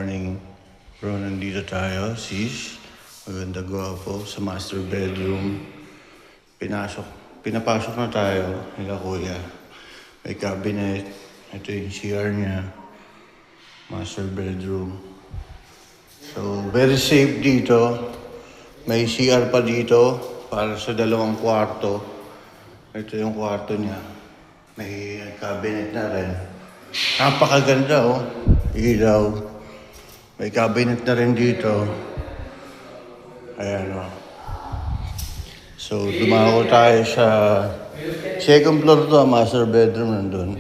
morning. Bro, nandito tayo, sis. Maganda gwapo sa master bedroom. Pinapasok na tayo nila kuya. May cabinet. Ito yung CR niya. Master bedroom. So, very safe dito. May CR pa dito para sa dalawang kwarto. Ito yung kwarto niya. May cabinet na rin. Napakaganda oh. Ilaw. May cabinet na rin dito. Ayan oh. So, dumako tayo sa second floor to, master bedroom nandun.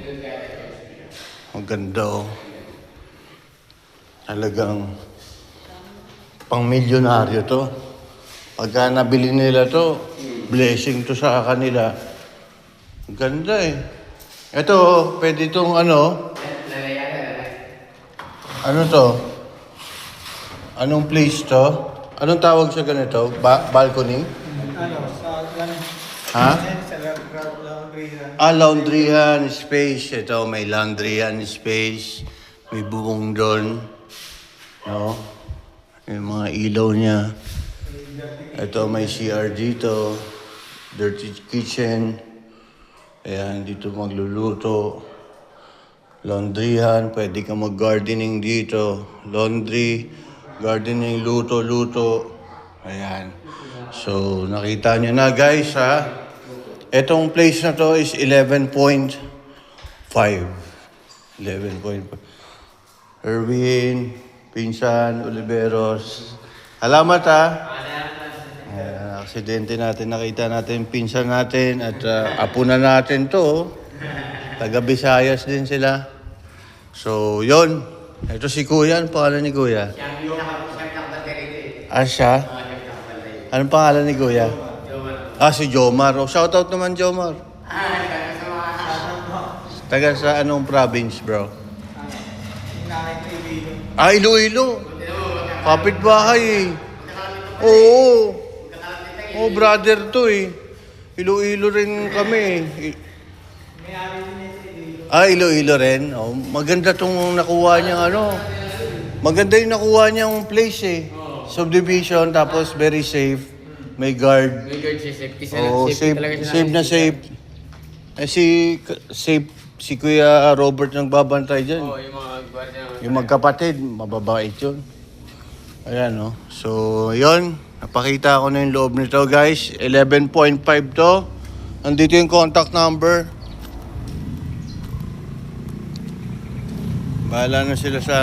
Ang ganda oh. Talagang pang milyonaryo to. Pagka nabili nila to, blessing to sa kanila. Ang ganda eh. Ito, pwede itong ano to? Anong place to? Anong tawag sa ganito? Balcony? Sa Ha? laundry. Laundryan space. Ito, may laundryan space. May bubong doon. No? Yung mga ilaw niya. Ito, may CR dito. Dirty kitchen. Ayan, dito magluluto. Laundryhan, pwede ka mag-gardening dito. Laundry, gardening, luto. Ayan. So, nakita nyo na guys ha. Etong place na to is 11.5. 11.5. Erwin, Pinsan, Oliveros. Salamat ha. Ayan, aksidente natin. Nakita natin pinsan natin at apo na natin to. Taga Visayas din sila. So, yon. Ito si Kuya. Anong pangalan ni Kuya? Siya? Anong pangalan ni Kuya? Si Jomar. Oh, shoutout naman, Jomar. Taga sa anong province, bro? Iloilo. Kapitbahay eh. Oo. Oh, brother to eh. Iloilo rin kami eh. Iloilo rin. Oh, maganda tong nakuha niyang ano. Maganda yung nakuha niyang place eh. Subdivision, tapos very safe. May guard. May guard siya, safety Safe, talaga siya. safe na safe. Si Kuya Robert nagbabantay dyan. Oo, yung mga gwardiya. Yung magkapatid, mababait yun. Ayan no. So, yun. Napakita ko na yung loob nito guys. 11.5 to. Nandito yung contact number. Bahala na sila sa